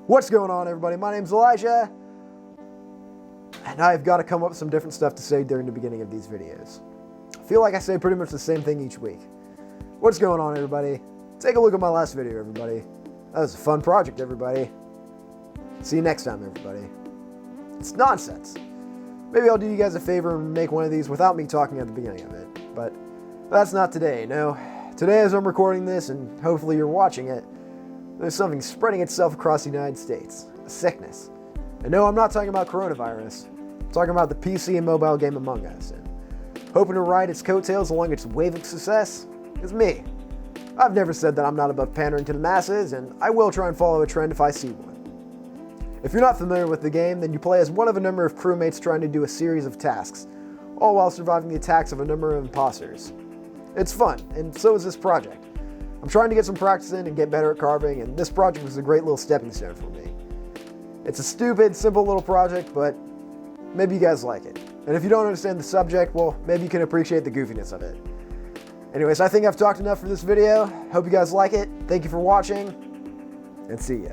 What's going on, everybody? My name's Elijah, and I've got to come up with some different stuff to say during the beginning of these videos. I feel like I say pretty much the same thing each week. What's going on, everybody? Take a look at my last video, everybody. That was a fun project, everybody. See you next time, everybody. It's nonsense. Maybe I'll do you guys a favor and make one of these without me talking at the beginning of it, but that's not today, no. Today, as I'm recording this, and hopefully you're watching it, there's something spreading itself across the United States. A sickness. And no, I'm not talking about coronavirus. I'm talking about the PC and mobile game Among Us. And hoping to ride its coattails along its wave of success is me. I've never said that I'm not above pandering to the masses, and I will try and follow a trend if I see one. If you're not familiar with the game, then you play as one of a number of crewmates trying to do a series of tasks, all while surviving the attacks of a number of imposters. It's fun, and so is this project. I'm trying to get some practice in and get better at carving, and this project was a great little stepping stone for me. It's a stupid, simple little project, but maybe you guys like it. And if you don't understand the subject, well, maybe you can appreciate the goofiness of it. Anyways, I think I've talked enough for this video. Hope you guys like it. Thank you for watching, and see ya.